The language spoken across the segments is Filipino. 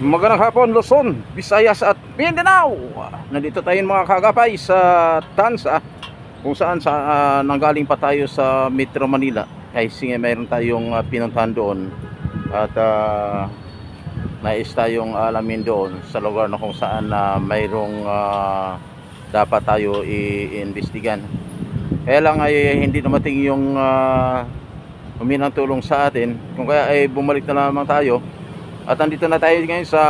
Magandang hapon Luzon, Visayas at Mindanao. Nandito tayo mga kagapay sa Tansa, kung saan nanggaling pa tayo sa Metro Manila. Kasi mayroon tayong pinuntahan doon at nais tayong alamin doon sa lugar na kung saan mayroong dapat tayo i-investigan. Kaya lang ay hindi dumating yung huminang tulong sa atin, kung kaya ay bumalik na lamang tayo. At andito na tayo ngayon sa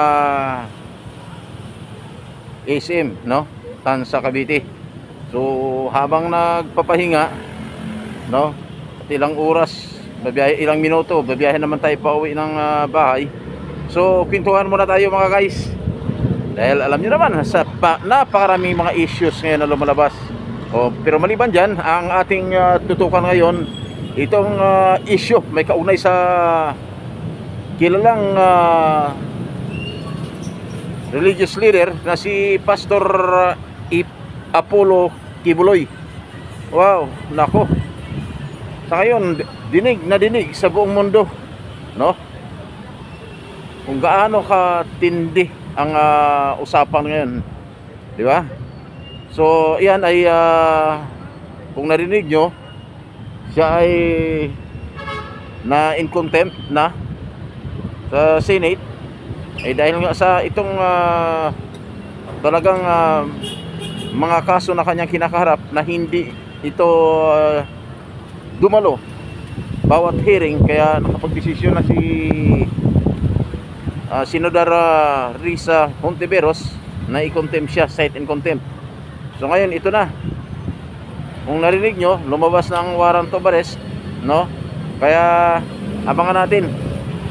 SM, no? Tansa, Cavite. So habang nagpapahinga, no? At ilang oras, ilang minuto, babiyahe naman tayo pa uwi ng bahay. So kwentuhan muna tayo mga guys. Dahil alam niyo naman, napakaraming mga issues ngayon na lumalabas. Pero maliban dyan, ang ating tutukan ngayon, itong issue may kaunay sa kilalang religious leader na si Pastor Apollo Kibuloy. Wow, nako. Sa ngayon, dinig na dinig sa buong mundo, no? Kung gaano katindi ang usapan ngayon, di ba? So, iyan ay kung narinig nyo, siya ay na in contempt na sa Senate ay dahil nga sa itong talagang mga kaso na kanyang kinakaharap na hindi ito dumalo bawat hearing. Kaya nakapagdesisyon na si Senador Risa Hontiveros na i-contempt siya, cite in contempt. So ngayon ito na, kung narinig nyo, lumabas ng warrant of arrest, no? Kaya abangan natin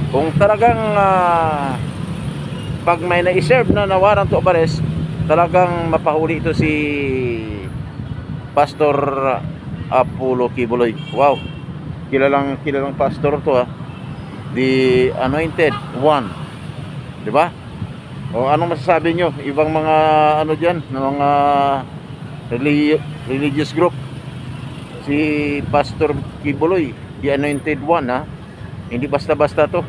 kung talagang pag may na-serve na warrant of arrest, talagang mapahuli ito si Pastor Apollo Kibuloy. Wow, kilalang pastor to, the anointed one, di ba? O anong masasabi nyo, ibang mga ano dyan, na mga religious group? Si Pastor Kibuloy, the anointed one, hindi basta-basta to,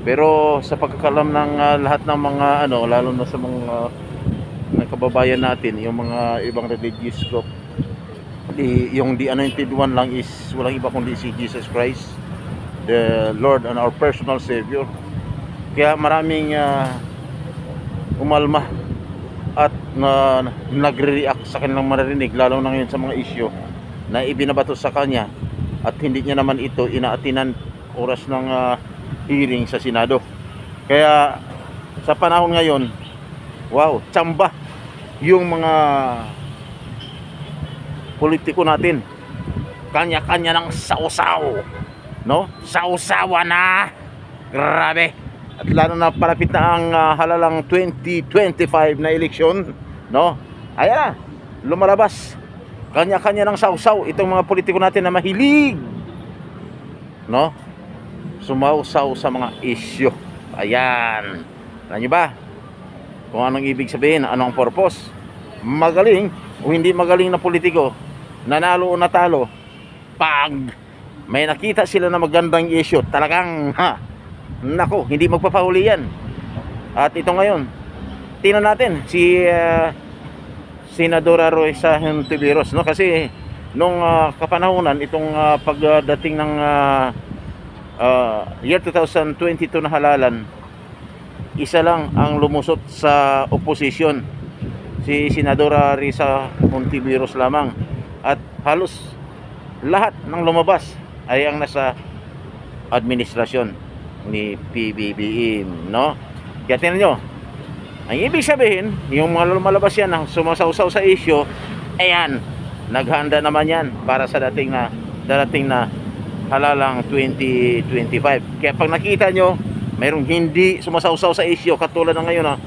pero sa pagkakalam ng lahat ng mga lalo na sa mga kababayan natin, yung mga ibang religious group, yung the anointed one lang is walang iba kundi si Jesus Christ, the Lord and our personal Savior. Kaya maraming umalma at nagre-react sa kanilang maririnig, lalo na ngayon sa mga issue na ibinabato sa kanya at hindi niya naman ito inaatinan oras ng hearing sa Senado. Kaya sa panahon ngayon, wow, tsamba yung mga politiko natin. Kanya-kanya ng sausaw, no? Sausawa na, grabe. At lalo na palapit na ang halalang 2025 na eleksyon, no? Ayan na, lumalabas. Kanya-kanya ng sausaw itong mga politiko natin na mahilig, no? Sumausaw sa mga issue. Ayan. Alam nyo ba kung anong ibig sabihin, anong purpose? Magaling o hindi magaling na politiko, nanalo o natalo, pag may nakita sila na magandang issue, talagang nako, hindi magpapahuli yan. At ito ngayon, tingnan natin si Senadora Risa Hontiveros, no? Kasi nung kapanahunan itong pagdating ng year 2022 na halalan, isa lang ang lumusot sa opposition, si Senadora Risa Hontiveros lamang. At halos lahat ng lumabas ay ang nasa administrasyon ni PBBM, no? Kaya tingnan nyo, ang ibig sabihin, yung mga lumalabas yan na sumasawsaw sa issue, ayan, naghanda naman yan para sa darating na halalang 2025. Kaya pag nakita nyo mayroong hindi sumasawsaw sa issue, katulad ng ngayon,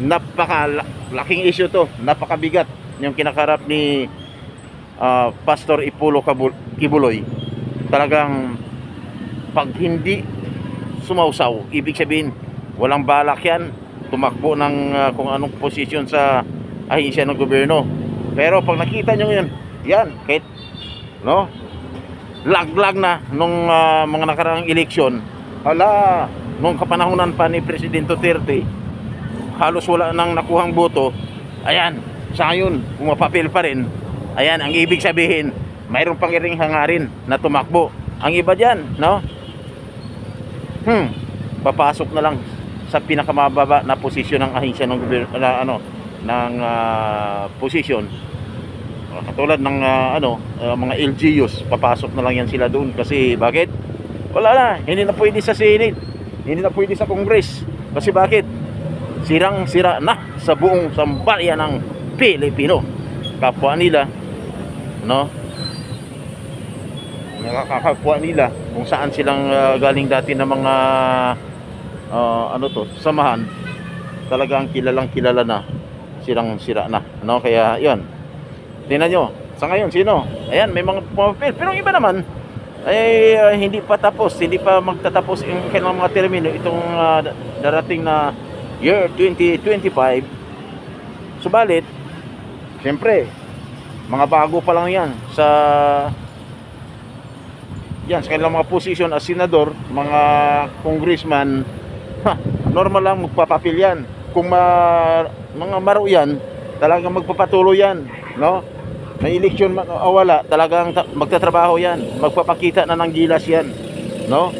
napakalaking issue to, napakabigat yung kinakarap ni Pastor Apollo Kibuloy. Talagang pag hindi sumawsaw, ibig sabihin walang balak yan tumakbo ng kung anong posisyon sa ahensya ng gobyerno. Pero pag nakita nyo ngayon, yan, kahit no, laglag na nung mga nakaraang eleksyon, hala, nung kapanahunan pa ni Presidente Duterte, halos wala nang nakuhang boto. Ayan, sa ngayon, pumapapil pa rin. Ayan, ang ibig sabihin, mayroon pang iring hangarin na tumakbo. Ang iba dyan, no? Papasok na lang sa pinakamababa na posisyon ng ahensya ng gobyerno, posisyon. Katulad ng mga LGUs, papasok na lang yan sila doon. Kasi bakit? Wala na, hindi na pwede sa Senate, hindi na pwede sa Congress. Kasi bakit? Sirang-sira na sa buong sambayan ng Pilipino. Kapwa nila, no? Nakakakapwa nila kung saan silang galing dati na mga samahan. Talagang kilalang kilala na, sirang-sira na, no? Kaya 'yon. Tingnan nyo, sa ngayon sino? Ayan, may mga pumapil, pero ang iba naman ay hindi pa tapos, hindi pa magtatapos yung kanilang mga termino itong darating na year 2025. Subalit, siyempre, mga bago pa lang yan sa kanilang mga posisyon as senador, mga congressman. Normal lang magpapapil yan. Kung mga maro yan, talagang magpapatuloy yan, no? May eleksyon man o wala, talagang magtatrabaho yan, magpapakita na ng gilas yan, no?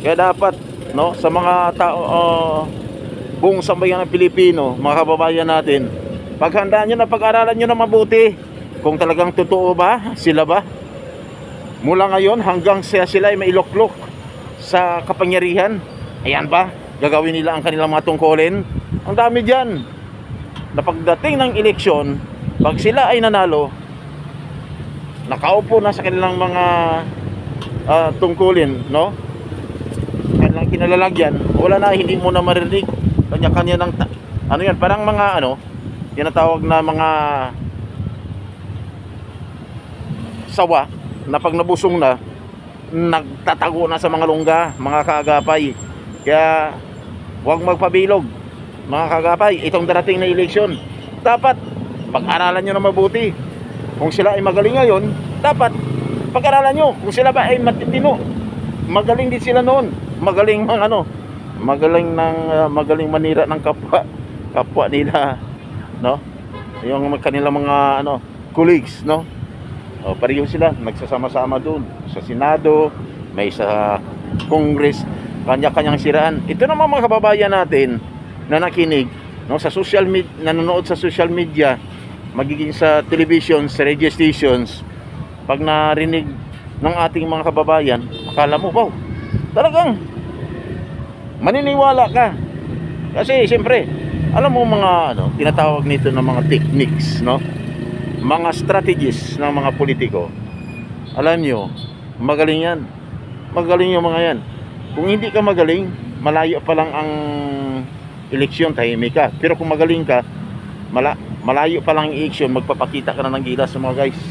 Kaya dapat, no, sa mga tao, buong sambayan ng Pilipino, mga kababayan natin, paghandaan nyo na, pag-aralan nyo na mabuti kung talagang totoo ba, sila ba mula ngayon hanggang sila ay mailoklok sa kapangyarihan. Ayan ba, gagawin nila ang kanilang mga tungkulin? Ang dami dyan na pagdating ng eleksyon, pag sila ay nanalo, nakaupo na sa kanilang mga tungkulin, no? Kanilang kinalalagyan, wala na, hindi mo na marinig kanya-kanya ng yan, parang mga tinatawag na mga sawa na pag nabusong na, nagtatago na sa mga lungga, mga kaagapay. Kaya huwag magpabilog, mga kaagapay. Itong darating na eleksyon, dapat pag-aralan nyo na mabuti. Kung sila ay magaling ngayon, dapat pag-aralan nyo kung sila ba ay matitino. Magaling din sila noon, magaling magaling manira ng kapwa nila, no? Yung kanilang mga colleagues, no? Pareho sila nagsasama-sama doon sa Senado, may sa Congress, kanya-kanyang siraan. Ito naman mga kababayan natin na nakinig, no, sa social media, nanonood sa social media, magiging sa television, sa radio stations, pag narinig ng ating mga kababayan, akala mo, wow, talagang maniniwala ka. Kasi siyempre, alam mo mga tinatawag nito ng mga techniques, no? Mga strategies ng mga politiko. Alam nyo, magaling yan. Magaling yung mga yan. Kung hindi ka magaling, malayo pa lang ang eleksyon, tahimik ka. Pero kung magaling ka, malayo pa lang ang eleksyon, magpapakita ka na ng gilas sa mga guys.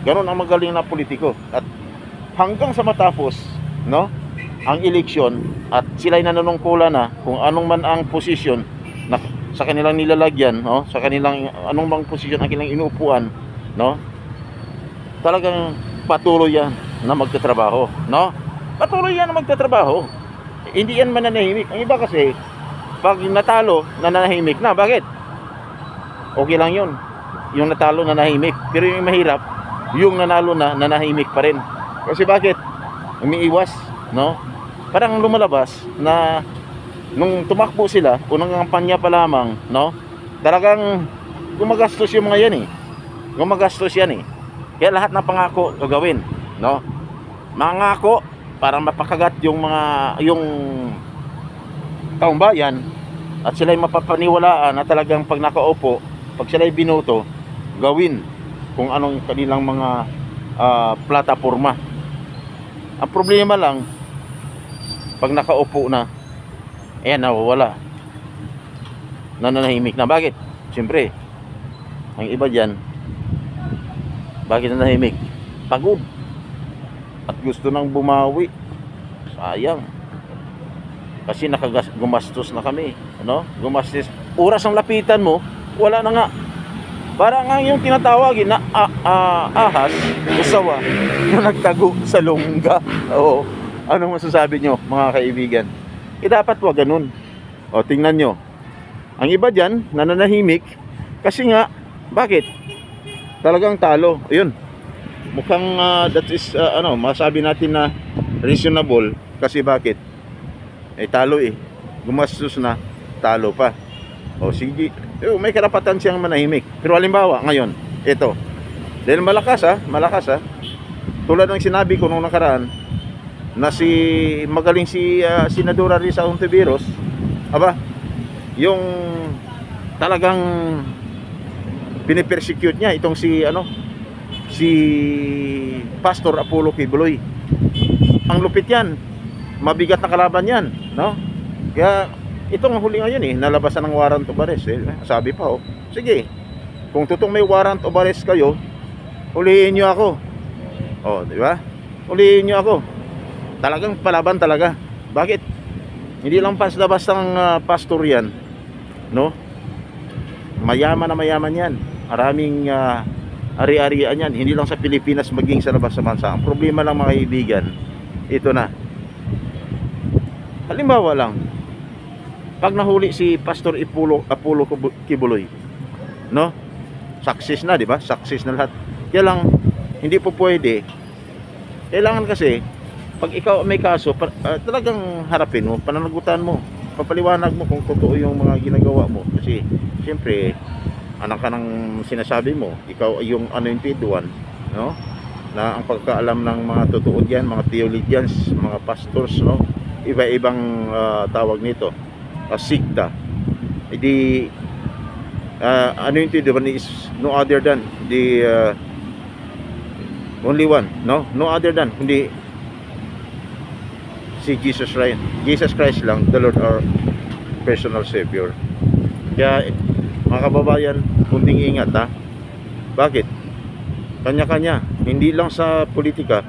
Ganon ang magaling na politiko. At hanggang sa matapos, no, ang eleksyon, at sila'y nanunungkulan na kung anong man ang posisyon na sa kanilang nilalagyan, no, sa kanilang anong bang posisyon ang kanilang inuupuan, no, talagang patuloy yan na magtatrabaho, no? Patuloy yan na magtatrabaho. Hindi yan mananahimik. Ang iba kasi pag natalo, nananahimik na. Bakit? Okay lang yun, yung natalo nanahimik. Pero yung mahirap, yung nanalo na nanahimik pa rin. Kasi bakit? Umiiwas, no? Parang lumalabas na nung tumakbo sila, unang kampanya pa lamang, no? Talagang gumagastos yung mga yan eh. Gumagastos yan eh. Kaya lahat ng pangako gagawin, no? Mangako para mapakagat yung taong bayan at sila'y mapapaniwalaan na talagang pag nakaupo, pag sila'y binoto, gawin kung anong kanilang mga plataforma. Ang problema lang, pag nakaupo na, ayan, nawawala, nananahimik na. Bakit? Siyempre, ang iba dyan, bakit nananahimik? Pagod at gusto nang bumawi. Sayang, kasi gumastos na kami, ano? Gumastos, oras ang lapitan mo, wala na nga. Parang nga yung tinatawagin na ahas, usawa, na nagtago sa lungga. Oo. Anong masasabi nyo, mga kaibigan? dapat wag ganun. O, tingnan nyo. Ang iba dyan, nananahimik. Kasi nga, bakit? Talagang talo. Ayun. Mukhang that is, masabi natin na reasonable. Kasi bakit? Talo eh. Gumastos na, talo pa. O, sige. May karapatan siyang manahimik. Pero halimbawa, ngayon, ito. Dahil malakas ha. Tulad ng sinabi ko nung nakaraan, na magaling si Senadora Risa Hontiveros, yung talagang pinipersecute niya itong si Pastor Apollo Kibuloy. Ang lupit yan, mabigat na kalaban yan, no? Kaya itong huli ngayon nalabasan ng warrant of arrest. Sabi pa sige, kung totoong may warrant of arrest kayo, hulihin nyo ako. Di ba? Hulihin nyo ako. Talagang palaban talaga. Bakit? Hindi lang basta-bastang pastor yan, no? Mayaman na mayaman yan. Maraming ari-arian yan. Hindi lang sa Pilipinas, maging sa labas sa bansa. Ang problema lang mga kaibigan, ito na. Halimbawa lang, pag nahuli si Pastor Apollo Kibuloy, no? Success na, di ba? Success na lahat. Kaya lang, hindi po pwede. Kailangan kasi, pag ikaw may kaso, talagang harapin mo, pananagutan mo, papaliwanag mo kung totoo yung mga ginagawa mo. Kasi siyempre anak ka ng sinasabi mo, ikaw ay yung anointed one, no? Na ang pagkaalam ng mga totoo diyan, mga theologians, mga pastors, no? Iba-ibang tawag nito, sikta. Hindi anointed one is no other than the only one, no? No other than, hindi si Jesus Christ lang, the Lord our personal Savior. Kaya mga kababayan, kunting ingat ha. Bakit? Kanya-kanya, hindi lang sa politika,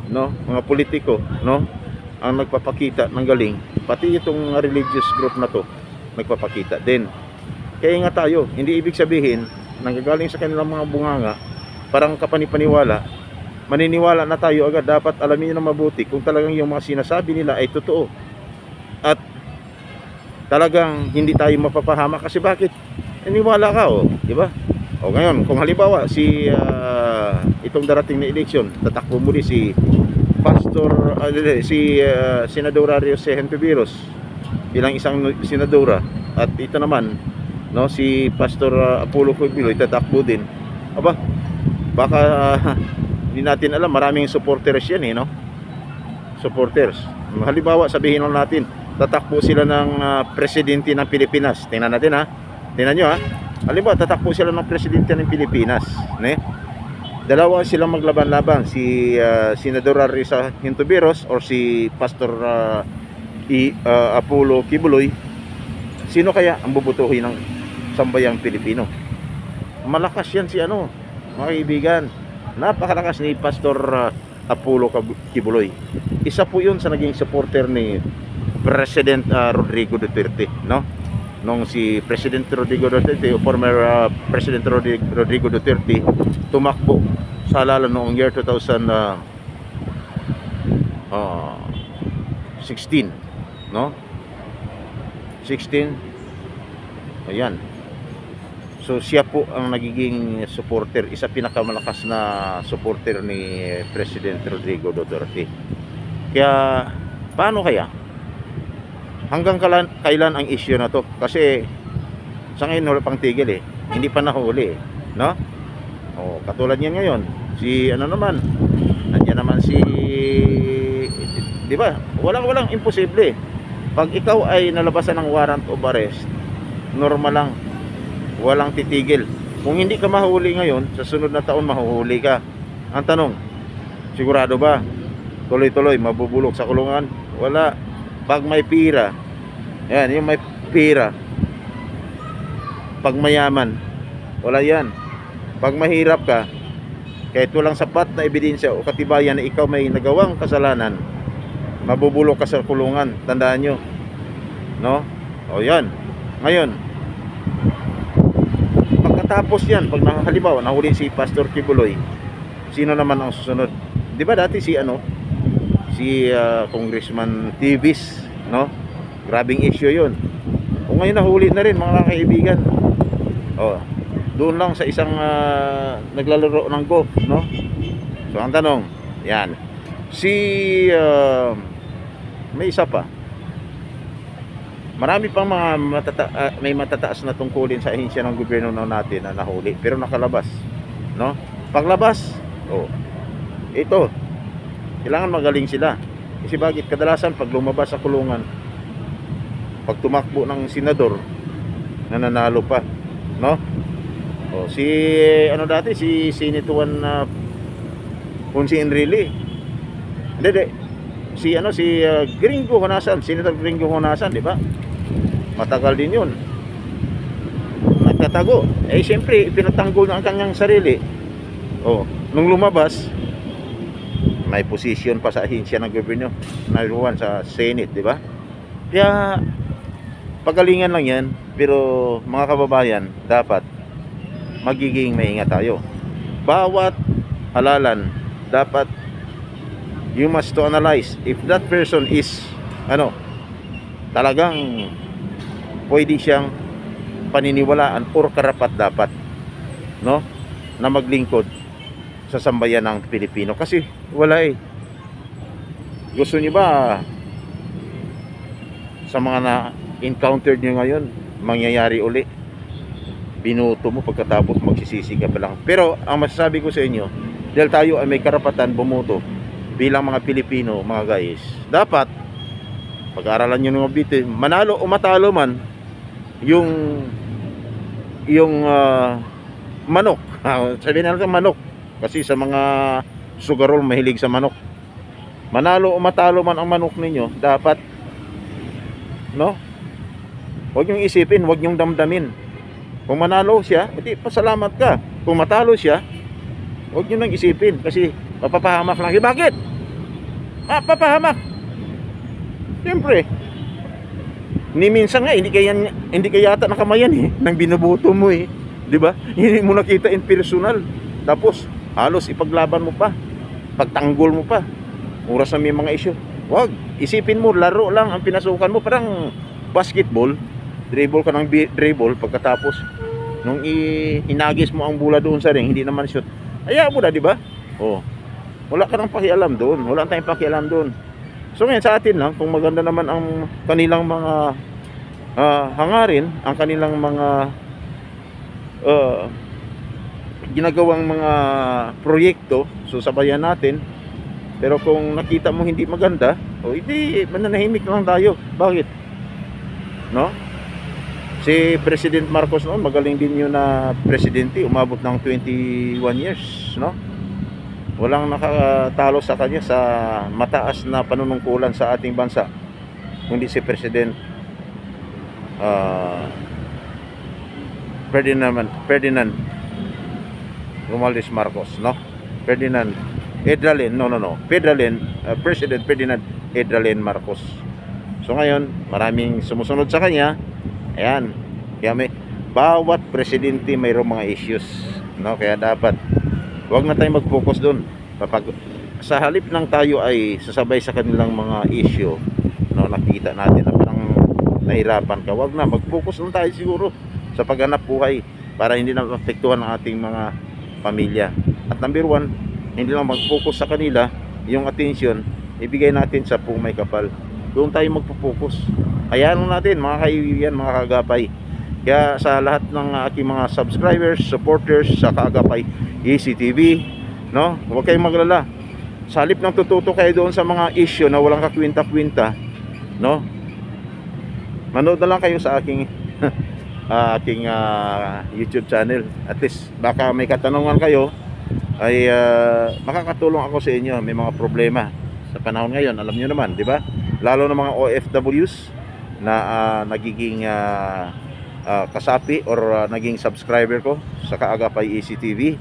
no? Mga politiko, no? Ang nagpapakita ng galing, pati itong religious group na to nagpapakita din. Kaya ingat tayo, hindi ibig sabihin nanggagaling sa kanilang mga bunganga, parang kapanipaniwala, maniniwala na tayo agad. Dapat alamin nyo na mabuti kung talagang yung mga sinasabi nila ay totoo at talagang hindi tayo mapapahama. Kasi bakit? Naniwala ka, di ba? Ngayon, kung halimbawa itong darating na eleksyon, tatakbo muli si Senadora Risa Hontiveros bilang isang senadora, at ito naman, no, si Pastor Apollo Kibuloy tatakbo din. Baka hindi natin alam, maraming supporters yan no? Supporters. Halimbawa, sabihin lang natin, tatakbo sila ng presidente ng Pilipinas. Tingnan natin ha. Tingnan nyo ha. Halimbawa, tatakbo sila ng presidente ng Pilipinas, ne? Dalawa silang maglaban-laban, si Senadora Risa Hontiveros or si Pastor Apollo Kibuloy. Sino kaya ang bubutuhin ng sambayang Pilipino? Malakas yan si mga kaibigan. Napakalakas ni Pastor Apollo Kibuloy. Isa po yun sa naging supporter ni President Rodrigo Duterte, no? Nung si President Rodrigo Duterte, former President Rodrigo Duterte, tumakbo sa halalan noong year 2016, no? 16. Ayan. So siya po ang nagiging supporter, isa pinakamalakas na supporter ni President Rodrigo Duterte. Kaya paano kaya? Hanggang kailan ang issue na to? Kasi sa ngayon wala pang tigil hindi pa nahuli no? Katulad niyan ngayon, si nandiyan naman si, di ba? Walang imposible. Pag ikaw ay nalabasan ng warrant of arrest, normal lang, walang titigil. Kung hindi ka mahuli ngayon, sa sunod na taon mahuhuli ka. Ang tanong, sigurado ba tuloy-tuloy mabubulok sa kulungan? Wala. Pag may pira, yan, yung may pira, pag mayaman, wala yan. Pag mahirap ka, kahit walang sapat na ebidensya o katibayan na ikaw may nagawang kasalanan, mabubulok ka sa kulungan. Tandaan nyo, no? Yan. Ngayon, pagkatapos yan, pag halimbawa nahuli si Pastor Kibuloy, sino naman ang susunod? Di ba dati si Congressman Tivis, no? Grabing issue yun. O ngayon nahuli na rin mga kaibigan. Doon lang sa isang naglalaro ng golf, no? So ang tanong, yan. May isa pa. Marami pang mga may matataas na tungkulin sa ahensya ng gobyerno natin na nahuli pero nakalabas, no? Paglabas, ito, kailangan magaling sila. Kasi bakit kadalasan pag lumabas sa kulungan, pag tumakbo ng senador, nananalo pa, no? Si dati si Sinituan Ponce Enrile. Hindi. Si Gringo Honasan, Senator Gringo Honasan, di ba? Matagal din 'yun. Nagtatago. Siyempre, ipinatanggol na ang kanyang sarili. Nung lumabas, may position pa sa ahensya ng gobyerno, nairuan sa Senate, di ba? Kaya pagalingan lang 'yan, pero mga kababayan, dapat magiging maingat tayo. Bawat halalan dapat you must to analyze if that person is talagang pwede siyang paniniwalaan or karapat dapat, no, na maglingkod sa sambayan ng Pilipino. Kasi wala gusto niyo ba sa mga na-encountered niyo ngayon mangyayari uli? Binuto mo pagkatapos magsisisi ka pa lang. Pero ang masasabi ko sa inyo, dahil tayo ay may karapatan bumuto bilang mga Pilipino, mga guys, dapat pag-aralan nyo ng mabuti, manalo o matalo man yung manok. Sabihin natin manok kasi sa mga sugarol mahilig sa manok. Manalo o matalo man ang manok ninyo, dapat, no, huwag nyong isipin, huwag nyong damdamin. Kung manalo siya, edi pasalamat ka. Kung matalo siya, huwag nyo nang isipin kasi mapapahamak lang. Bakit? Papahamak. Siyempre, ni minsan nga hindi kaya yata nakamayan nang binubuto mo di ba? Hindi mo nakita in personal. Tapos halos ipaglaban mo pa, pagtanggol mo pa. Oras na may mga issue. Huwag, isipin mo laro lang ang pinasukan mo, parang basketball. Dribble ka ng dribble, pagkatapos nung hinagis mo ang bola doon sa ring, hindi naman shoot. Ayaw mo na, di ba? Wala ka nang pakialam doon. Wala tayong pakialam doon. So ngayon sa atin lang, kung maganda naman ang kanilang mga hangarin, ang kanilang mga ginagawang mga proyekto, so sabayan natin. Pero kung nakita mo hindi maganda, hindi, mananahimik lang tayo. Bakit? No? Si President Marcos noon, magaling din yun na presidente, umabot ng 21 years, no? Walang nakatalo sa kanya sa mataas na panunungkulan sa ating bansa, kundi si President Ferdinand Romualdez Marcos, no? President Ferdinand Edralin Marcos. So ngayon, maraming sumusunod sa kanya. Ayan, kaya bawat presidente mayroong mga issues, no? Kaya dapat wag na tayong mag-focus doon. Sa halip ng tayo ay sasabay sa kanilang mga issue, no, nakita natin na parang nahirapan ka, wag na, mag-focus lang tayo siguro sa paghanap buhay para hindi na maapektuhan ang ating mga pamilya. At number one, hindi lang mag-focus sa kanila, yung attention ibigay natin sa may kapal. Doon tayo magpo-focus. Hayaan natin mga kaibigan, mga kaagapay. Kaya sa lahat ng aking mga subscribers, supporters sa Kaagapay ECTV, no, huwag kayong maglala. Sa halip ng tututo kayo doon sa mga issue na walang kakwinta-kwinta, no, manood na lang kayo sa aking YouTube channel. At least baka may katanungan kayo ay makakatulong ako sa inyo. May mga problema sa panahon ngayon, alam niyo naman, di ba? Lalo na mga OFWs na nagiging kasapi or naging subscriber ko sa Kaagapay ECTV.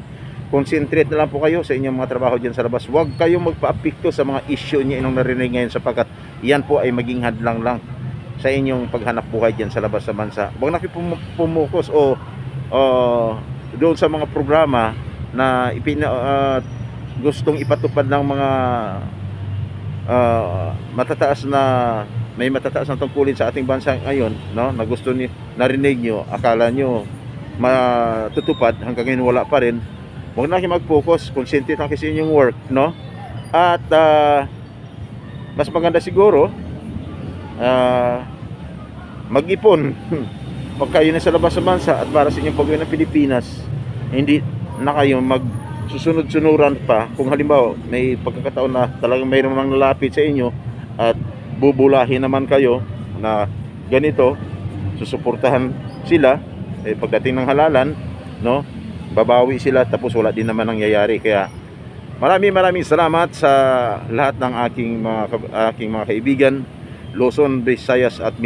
Concentrate na lang po kayo sa inyong mga trabaho dyan sa labas. Huwag kayong magpa-apekto sa mga issue niyo inong narinig ngayon, sapagkat yan po ay maging hadlang lang sa inyong paghanap buhay dyan sa labas sa bansa. Huwag na kayo pumukus o doon sa mga programa na gustong ipatupad ng mga matataas na may matataas na tungkulin sa ating bansa ngayon, no, na gusto ni narinig nyo, akala nyo matutupad, hanggang ngayon wala pa rin. Huwag na kayo mag-focus, concentrate na kasi inyong work, no? At mas maganda siguro mag-ipon. Pag kayo na sa labas sa bansa at para sa inyong pagawin ng Pilipinas, hindi na kayo magsusunod-sunuran pa. Kung halimbawa may pagkakataon na talagang mayroon mang nalapit sa inyo at bubulahin naman kayo na ganito, susuportahan sila, pagdating ng halalan, no, babawi sila, tapos wala din naman nangyayari. Kaya maraming salamat sa lahat ng aking mga kaibigan, Luzon, Visayas at